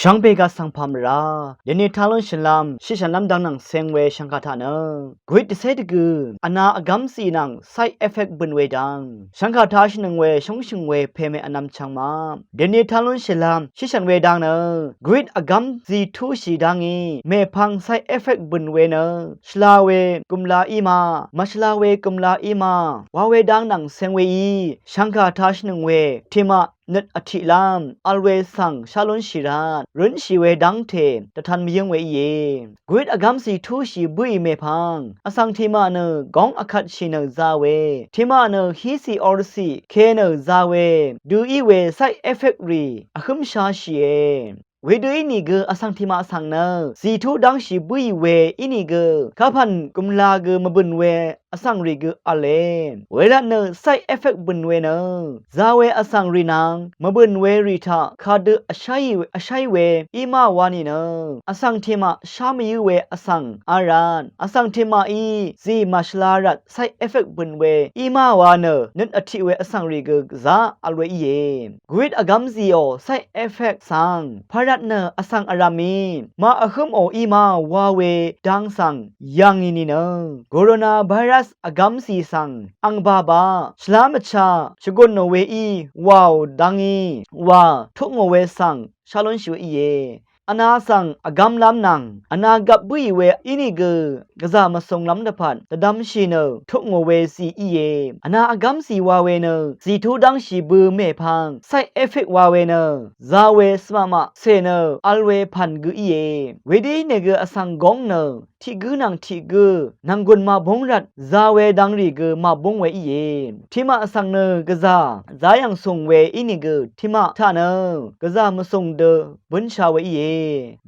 ช่างเบกาสังพามราเดนิทาลอนชลามชิฉันลำดังนังเซงเวชังคาทานะกวิดเซตกืออนาอกัมสีนังไซเอฟเฟกบุนเวดังชังคาทาชนึงเวชงชิงเวเพเมอนำชังมาเดนิทาลอนชลามชิฉันเวดังนะกวิดอกัมซีทูชีดังอีเมพังไซเอฟเฟกบุนเวนะชลาเวกุมลาอีมามาชลาเวกุมลาอีมาวาเวดังนังเซงเวอีชังคาทาชนึงเวทิมานึดอธิลามอัลเวสังชาลุนชิรานรุนชีเวดังเทตะทันมียังเวเยกวิดอกัมสีทูชีบุยเมพังอสังทิมาเนกองอคัดชินซาเวทิมาเนฮีซีออร์ซีเคเนซาเวดูอีเวไซเอฟเฟกรีอะคึมชาชีเอเวดูอินิเกอสังทิมาสังเนสีทูดังชีบุยเวอินิเกข้าพันกุมลาเกมบุนเวอสังรีเกอเลเวลาเนไซเอฟเฟกบุนเวเนซาเวอสังรีนังมบุนเวรีทาคาเดอชัยเวอีมาวานีเนอสังทิมาชามยูเวอสังอารานอสังทิมาอีซีมาชลารัดไซเอฟเฟกบุนเวอีมาวาเนนึดอธิเวอสังรีเกซาอัลเวเยกวิดอกัมซีโอไซเอฟเฟกสังพารัตเนอสังอารามีมาอะคึมโออีมาวาเวดังสังยังอินีเนโคโรนาไวรัสอกัมซีสังอังบาบาชลามชาชกุนโนเวอีวาวดังอีวาทุกโงเวสังชาลอนชิวอีเยอนาสังอกัมลำนังอนากับบุยเวอินิเกกะซามะสงลำดะพันตะดัมชีเนทุกโงเวซีอีเยอนาอกัมซีวาเวเนซีทูดังชีบือเมพังไซเอฟเฟกวาเวเนซาเวสมะมะเซเนอัลเวพันกุอีเยเวดีเนเกอสังกงเนทิกือนังทิกือนังกุนมาบงรัดซาเวดังรีเกมาบงเวอีเยทิมาสังเนกะซาซายังส่งเวอินิเกทิมาทาเนกะซามะส่งเดบุนชาเวอีเย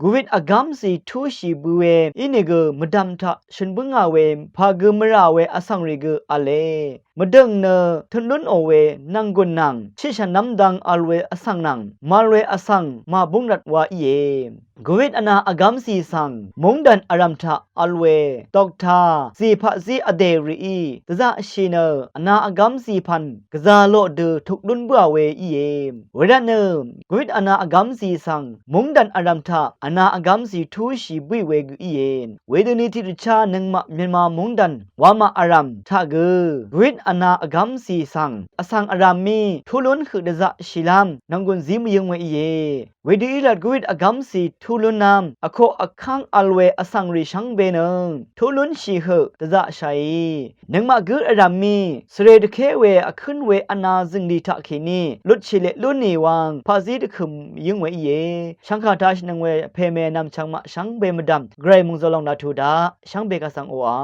กูวิดอกัมซีทูชีบุเวอินิเกมดัมทะฉันบุงอาเวพาเกมราเวอสังรีเกอเลมดึงเนทนุนโอเวนังกุนนังชิฉันน้ำดังอัลเวอสังนังมาเวอสังมาบุงรัดวาอีเยกูวิดอนาอกัมซีสังมงดันอารัมทะอัลเวดอกทาซีพะซีอเดรีตะซะชีเนอนาอกัมซีพันกะซาโลเดทุกลุนบัวเวอีเยเวดาเนกูวิดอนาอกัมซีสังมงดันอารัมทะอนาอกัมซีทูชีบุยเวกุอีเยเวดนีติรชานึงมะเมียนมามงดันวามาอารัมทะเกกูวิดอนาอกัมซีสังอสังอารามีทุลุนคือดะซะชิลามนังกุนซีมยังเวอีเยเวดีอีลัดกูวิดอกัมซีทุลุนนามอโคอคังอัลเวอสังริชังเบเนทุลุนชีเหตะซะชัยนึงมะกุอารามีสเรดเคเวอคึนเวอนาซึงดีทะเคนีลุดชิเลลุนนีวังพาซีดคึมยังเวอีเยชังคาทาชนึงเวเพเมนำชังมะชังเบมดัมไกรมุงซอลองนาทูดาชังเบกะสังโออา